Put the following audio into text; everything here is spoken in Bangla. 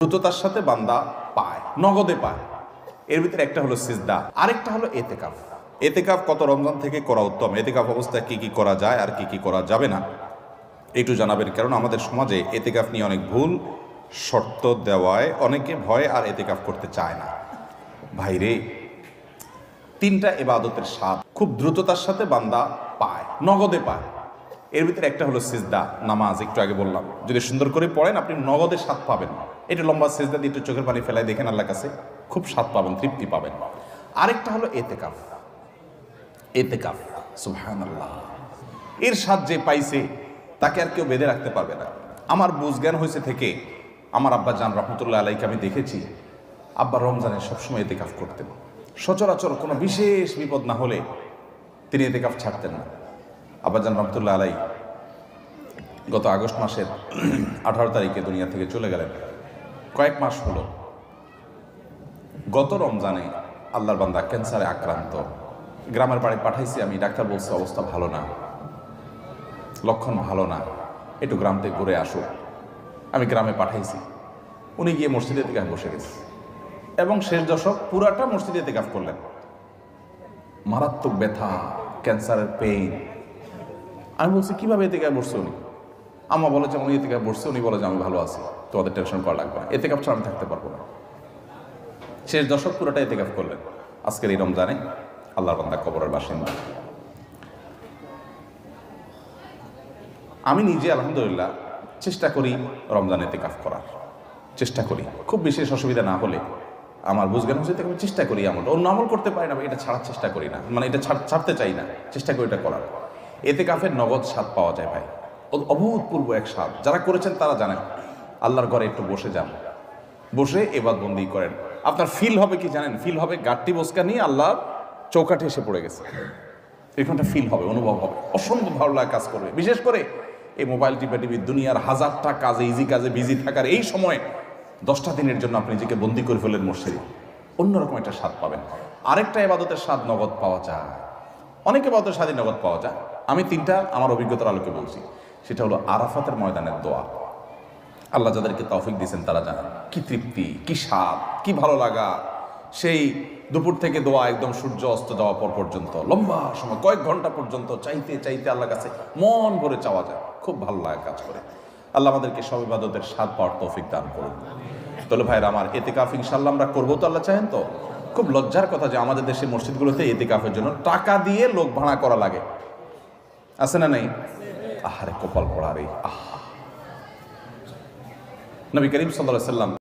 দ্রুততার সাথে বান্দা পায়, নগদে পায়। এর ভিতরে একটা হলো সিজদা, আরেকটা হলো এতেকাফ। এতেকাফ কত রমজান থেকে করা উত্তম, এতেকাফ অবস্থায় কি কি করা যায় আর কি কি করা যাবে না একটু জানাবেন। কারণ আমাদের সমাজে এতেকাফ নিয়ে অনেক ভুল শর্ত দেওয়ায় অনেকে ভয় আর এতেকাফ করতে চায় না। ভাইরে, তিনটা ইবাদতের স্বাদ খুব দ্রুততার সাথে বান্দা পায়, নগদে পায়। এর ভিতরে একটা হলো সিজদা, নামাজ। একটু আগে বললাম, যদি সুন্দর করে পড়েন আপনি নগদে স্বাদ পাবেন। একটু লম্বা সিজদা দিয়ে একটু চোখের পানি ফেলায় দেখেন, আল্লাহর কাছে খুব স্বাদ পাবেন, তৃপ্তি পাবেন। আরেকটা হলো এতেকাফ। এতেকাফ, সুবহানাল্লাহ, এর স্বাদ যে পাইছে তাকে আর কেউ বেঁধে রাখতে পারবে না। আমার বুঝজ্ঞান হয়েছে থেকে আমার আব্বা জান রহমতুল্লাহ আলাইকে আমি দেখেছি, আব্বা রমজানে সবসময় এতেকাফ করতেন। সচরাচর কোনো বিশেষ বিপদ না হলে তিনি এতেকাফ ছাড়তেন না। আব্বা জান রহমতুল্লাহ আলাই গত আগস্ট মাসের 18 তারিখে দুনিয়া থেকে চলে গেলেন। কয়েক মাস হলো। গত রমজানে আল্লাহর বান্দা ক্যান্সারে আক্রান্ত, গ্রামের বাড়ি পাঠাইছি আমি, ডাক্তার বলছে অবস্থা ভালো না, লক্ষণ ভালো না, একটু গ্রাম থেকে ঘুরে আসো। আমি গ্রামে পাঠাইছি, উনি গিয়ে মসজিদে এতেকাফ বসে গেছে এবং শেষ দশক পুরাটা মসজিদে এতেকাফ করলেন। মারাত্মক ব্যথা, ক্যান্সারের পেইন। আমি বলছি কিভাবে এতেকাফ বসছে উনি? আম্মা বলে যে উনি এতেকাফ বসছে, উনি বলে যে আমি ভালো আছি, তোমাদের টেনশন করা লাগবে না, এতেকাফ ছাড়া আমি থাকতে পারবো না। শেষ দশক পুরোটা এতেকাফ করলেন। আজকের এই রমজানে আল্লাহর বান্দা কবরের বাসিন্দা। আমি নিজে আলহামদুলিল্লাহ চেষ্টা করি রমজানে এতেকাফ করার, চেষ্টা করি। খুব বিশেষ অসুবিধা না হলে আমার বুঝজ্ঞান হচ্ছে আমি চেষ্টা করি। আমল অন্য আমল করতে পারি না, এটা ছাড়ার চেষ্টা করি না, মানে এটা ছাড়তে চাই না, চেষ্টা করি এটা করার। এতেকাফের নগদ স্বাদ পাওয়া যায় ভাই, অভূতপূর্ব এক স্বাদ। যারা করেছেন তারা জানেন। আল্লাহর ঘরে একটু বসে যান, বসে ইবাদতবন্দি করেন, আপনার ফিল হবে কি জানেন? ফিল হবে গাট্টি বসকা নিয়ে আল্লাহর চৌকাঠে এসে পড়ে গেছে, এরকমটা ফিল হবে, অনুভব হবে, অসম্ভব ভালো লাগা কাজ করবে। বিশেষ করে এই মোবাইল টিপি দুনিয়ার হাজারটা কাজে, ইজি কাজে বিজি থাকার এই সময় 10টা দিনের জন্য আপনি নিজেকে বন্দি করে ফেলেন মসজিদে, অন্যরকম একটা স্বাদ পাবেন। আরেকটা ইবাদতের স্বাদ নগদ পাওয়া যায়, অনেক ইবাদতের স্বাদই নগদ পাওয়া যায়। আমি তিনটা আমার অভিজ্ঞতার আলোকে বলছি। সেটা হলো আরাফাতের ময়দানের দোয়া। আল্লাহ যাদেরকে তৌফিক দিয়েছেন তারা জানেন কি তৃপ্তি, কি স্বাদ, কি ভালো লাগা। সেই দুপুর থেকে দোয়া একদম সূর্য অস্ত যাওয়া পর পর্যন্ত লম্বা সময়, কয়েক ঘন্টা পর্যন্ত চাইতে চাইতে আল্লাহর কাছে মন ভরে চাওয়া যায়, খুব ভালো লাগা কাজ করে। আল্লাহ আমাদেরকে সব ইবাদতের স্বাদ পাওয়ার তৌফিক দান করুন। তাহলে ভাইরা আমার, এতেকাফ ইনশাআল্লাহ আমরা করবো তো? আল্লাহ চাহেন তো? খুব লজ্জার কথা যে আমাদের দেশের মসজিদগুলোতে এতেকাফের জন্য টাকা দিয়ে লোক ভাড়া করা লাগে, আছে না নেই? আহারে কপাল পড়া রে। নবী করিম সাল্লাল্লাহু আলাইহি ওয়াসাল্লাম